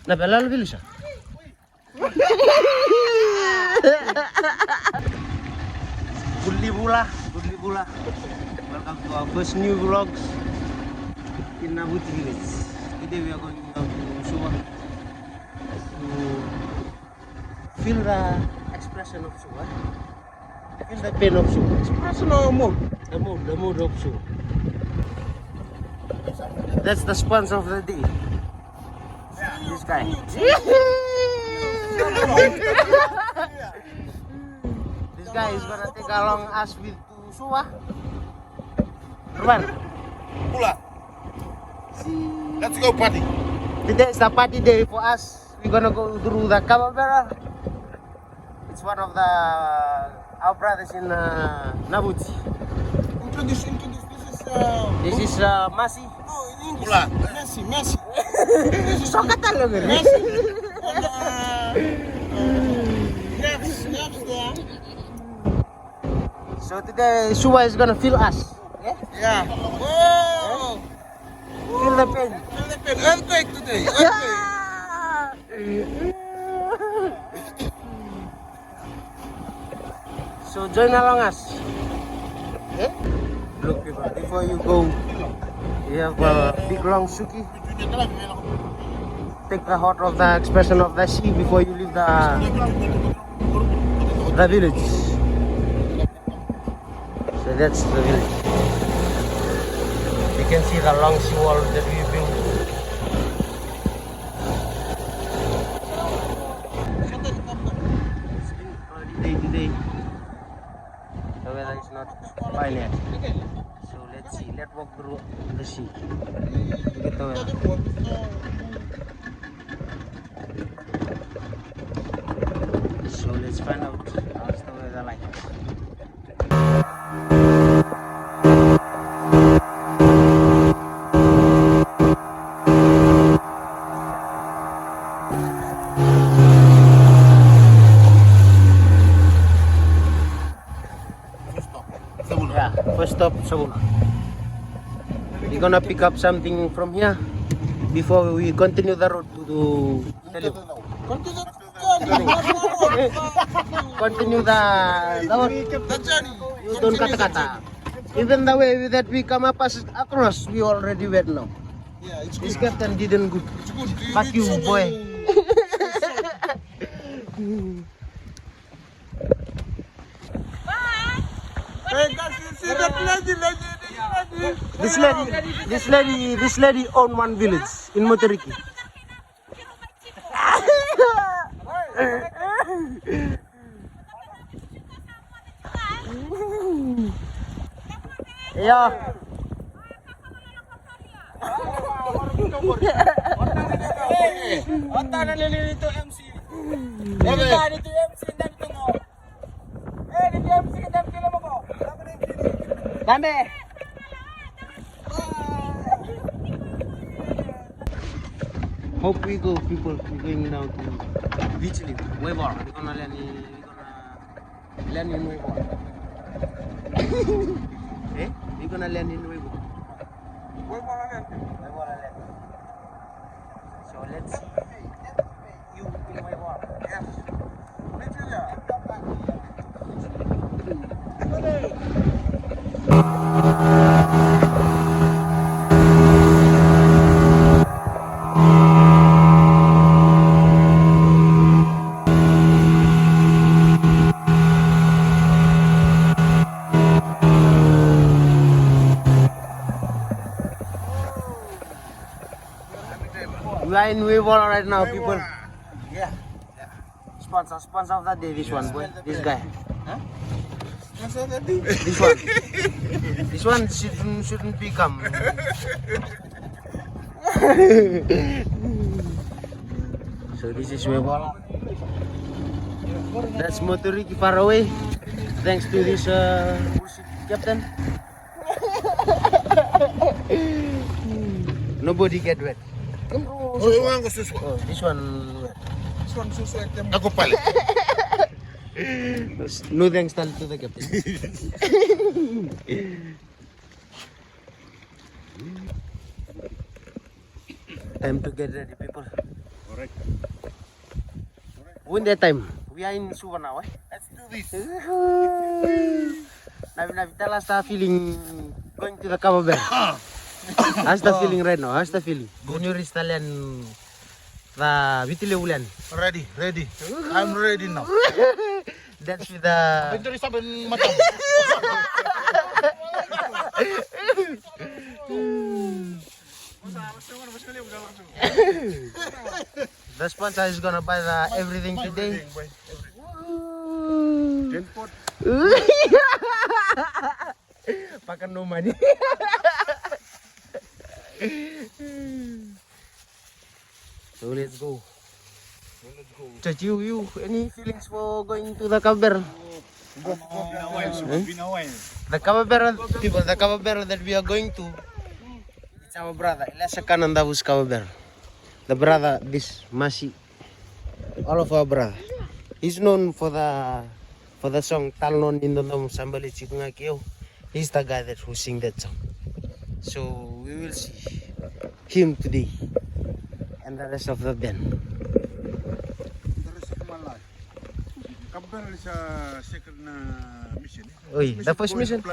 Napalalo bilis siya. Good bula. Welcome to our first new vlogs in Nabuti village. Today we are going down to Suwa to feel the expression of Suwa. Feel the pain of Suwa. Expression or mood? The mood of Suwa. That's the sponsor of the day. This guy. This guy is gonna take along us with to Suwa. Ruben. Pula. Let's go party. Today is the party day for us. We're gonna go through the Kababera. It's one of the our brothers in Nabuti. Introduce. This is Masi. No, in English. Pula. Messi. So Tagalog eh. Messi. Snaps there. So today Suwa is gonna feel us. Yeah. Whoa. Feel the pain. Feel the pain. Earthquake today. Earthquake. So join along us. Okay? Look people, before you go, you have a big long suki. Take the heart of the expression of the sea before you leave the village. So that's the village. You can see the long sea wall that we built. It's been cloudy day today. The weather is not fine yet. So let's see. Let's walk through the sea. To get the weather. So let's find out how's the weather like. Yeah, first stop Sabuna. We're gonna pick up something from here before we continue the road to Teluk. Continue the journey. You don't kata-kata. Even the way that we come up across, we already went now. Yeah, it's This good. captain didn't good. It's good. Fuck you, boy. Hey guys, you see that lady? This lady own one village in Motoriki. Yeah. Otak nalilito MC. Dito MC dito mo. Dito MC dito mo. Dame. Hope we go, people. We're going down to beach live. Weber. We're gonna land in Weber. Eh? We're gonna land in Weber. Weber land. So let's see you in Weber. Yes. We are in Weber right now, people. Yeah. Sponsor of the day, this one, boy. This guy. Huh? Tadi. This one shouldn't become. So this is Weber. That's Motoriki far away. Thanks to this bullshit captain. Nobody get wet. Oh, yung gusto susu. Oh, this one wet. This one susu yang aku palit. No thanks to the captain. Time to get ready, people. Correct. Winter time. We are in Suva now, eh? Let's do this. Navi, tell us the feeling going to the Cabo Verde. How's the feeling right now? How's the feeling? When you reach Talian, the Vitile Ulan. Ready. I'm ready now. That's with the... Victory sabi mata. The sponsor is gonna buy the everything today. Jackpot. Pakan no money. So let's go. Church, you, any feelings for going to the Cabo Verde? The Cabo Verde people, the Cabo Verde that we are going to, it's our brother, Elias Kanandavus Cabo Verde. The brother, this Masi, all of our brother. He's known for the song Talnon in the Nom Sambali Chikungakio. He's the guy that who sing that song. So we will see him today and the rest of the band. Kampel sa second mission. Oi, the first mission.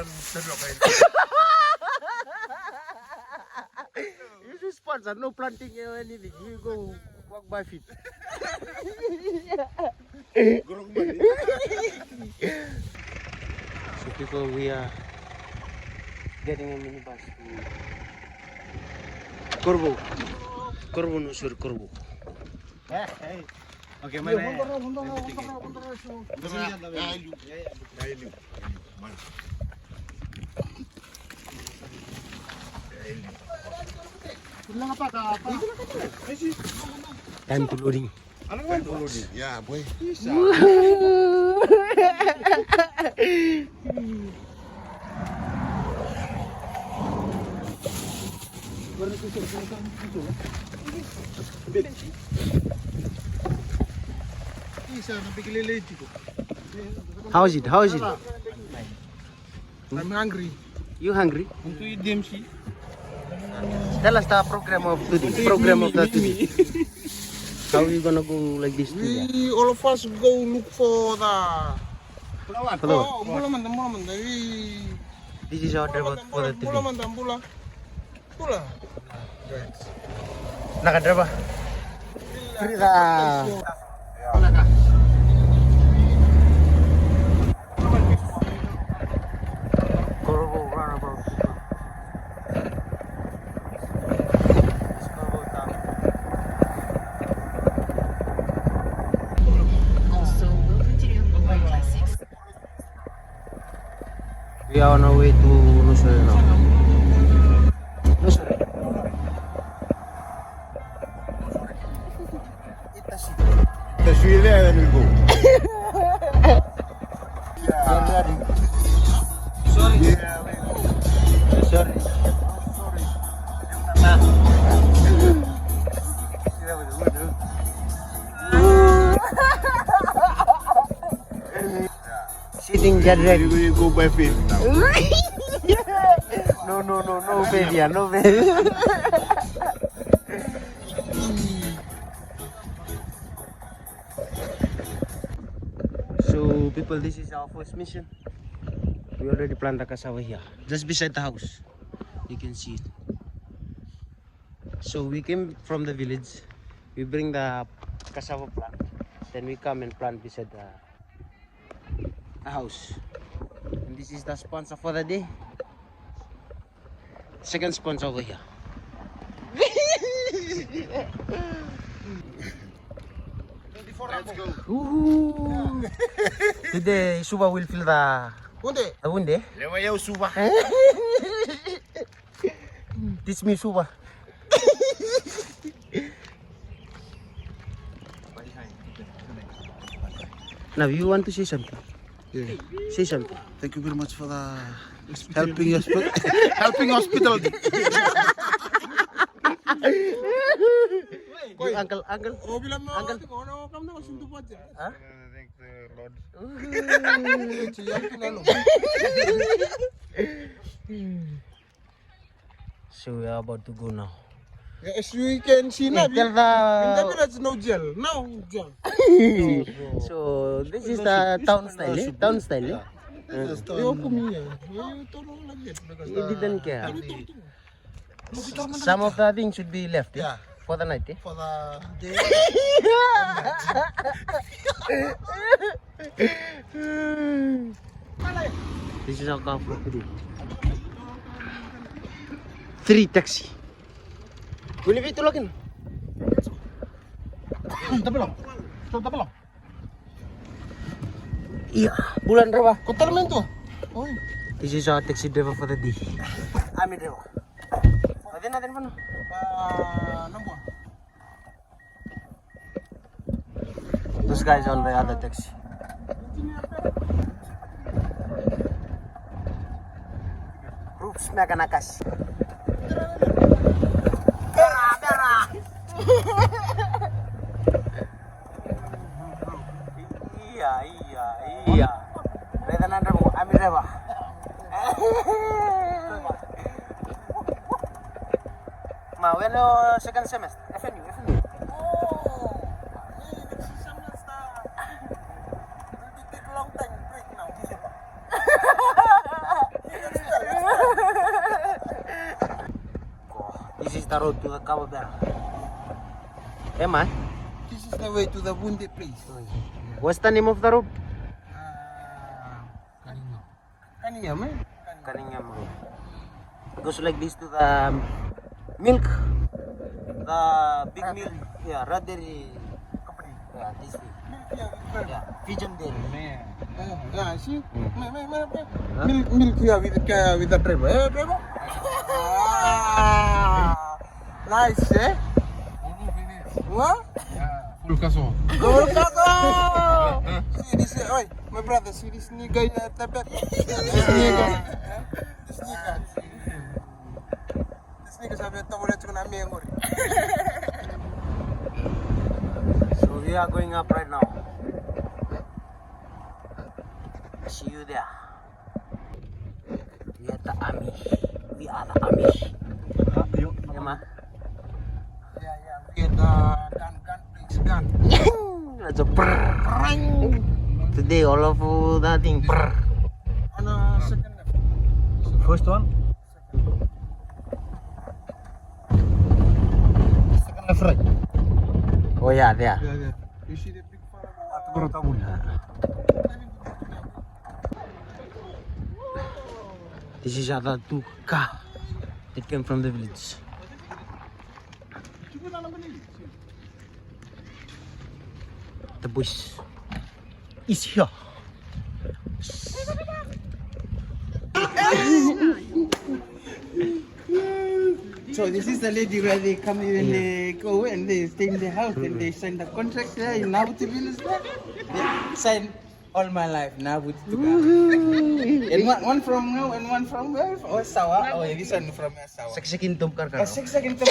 You should sponsor, no planting or anything. You go walk by feet. So people, we are getting a minibus to Corvo. Corvo no sure Corvo. Okay, mana? Time to loading. Yeah, boy. How is it? How is it? I'm hungry. You hungry? Want to eat DMC? Tell us the program of today. Program of the today. How are you gonna go like this today? We all of us go look for the. Hello. Oh, bulaman. This is our driver for the today. Bula. Nakadriver. Frida. Corvo runabout. Also, will continue over classics. We are on our way to Nusre now. Nusre. The Sweden and we go. Sorry. Yeah, we go. Sorry. Sitting Jadrek. We go by feet now. No failure, no failure. So people, this is our first mission. We already planted the cassava here, just beside the house. You can see it. So we came from the village. We bring the cassava plant, then we come and plant beside the house. And this is the sponsor for the day. Second sponsor over here. Let's go. Ooh. Today Suba will feel the wind, eh? Lewa yaw suba. Teach me Suba. Now you want to say something? Yeah. Say something. Thank you very much for the helping hospital. Uncle. Oh, bilang mo Uncle. ano kam na sunto pa dyan. Huh? Thank the Lord. So we are about to go now. As you can see now, Tell in the... there's no gel. No gel. So, this is the town style, eh? Town style, eh? You open me here. You turn on like this because He didn't care. Some of the things should be left, eh? Yeah. For the night, eh? For the day. This is our car for today. 3 taxi. Boleh betul lagi? Tapi lang. Tapi lang. Iya, bulan berapa? Kota naman to. Oh. This is our taxi driver for the day. Ami driver. Natin mana? Nombor. Those guys on the other taxi. Rups Meganakas. Bera. Iya. Reda nanda mo, Ami driver. Ma, when second semester? FNU. This is the road to the Cabo Verde. Man? This is the way to the Bunde place. What's the name of the road? Kaniya, man. Kaningam Road. It goes like this to the milk. The big milk. Yeah, rather company. Yeah, this way. Yeah, Pigeon Dairy. Yeah, see? Milk here with the driver. Eh, driver? Nice, eh? What? Full kaso. See this, oi, my brother, see this nigga at the back. This nigga sabi ito mula ito na aming ori. So we are going up right now. See you there. We are the army. We are the army. Yeah, ma? Yeah, we had gun, please, gun. That's a brrrr. Today all of that thing. Brrrr. On a second left. First one. Second left right. Oh yeah, there. Yeah. You see the big fire? Baru tabun. This is other two car that came from the village. The bush is here. So this is the lady where they come in and they go and they stay in the house and they sign the contract there in Nabuti village there. They sign all my life Nabuti to go. And one from now and one from where? Oh, Sawa. Oh, yeah, this one from Sawa. Saksikin tumkar ka. 6 seconds to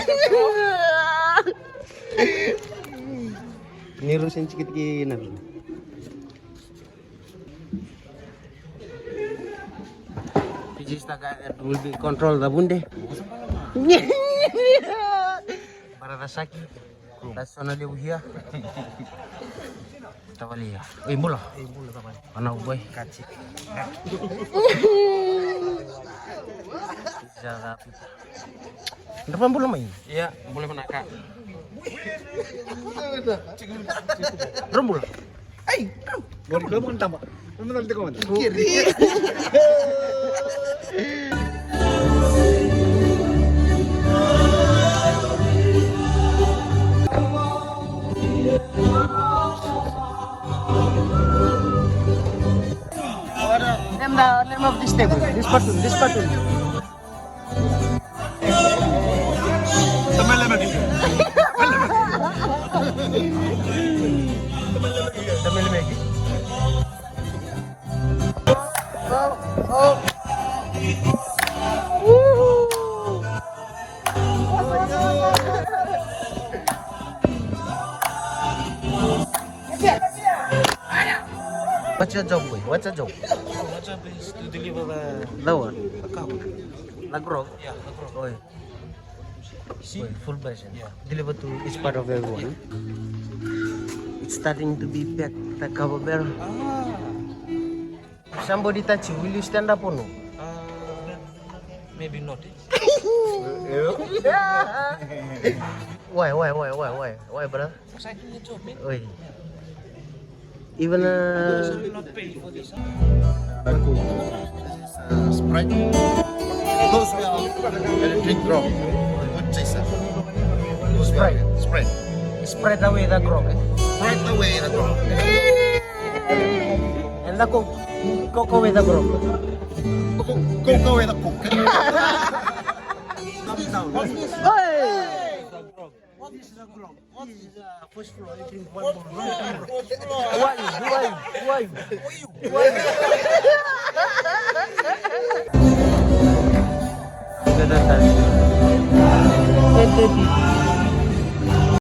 Nirusin sikit ki nabi. This is the guy that will be control the bunde. Bararasaki. That's only over here. Tawali ya. Mula. Mula kapan? Anak boy kacik. Jaga pita. Depan boleh main? Iya, boleh menakak. Rembul. Ay! Baru kamu kan tambah. Kamu nanti kamu. Kiri. Name the name of this table. This cartoon. Teman lagi. Tamil lagi. What's your job, boy? What's your job? My job is to deliver The what? the cow. Lagrog? Yeah, the cow. Oi. See? full version. Yeah. Delivered to each part of everyone. It's starting to be packed, the cover bear. Ah. If somebody touch you, will you stand up or no? Maybe not. Why, brother? Because I do the job, man. Oi. Even will not pay for this. Sprite. Those will electric drop. What chaser? Sprite. Sprite. spread away the grog. Sprite away the drop. And the cook away the grog. Go away the cook. What is the grog? What is the first floor? You drink one more. Why? Why?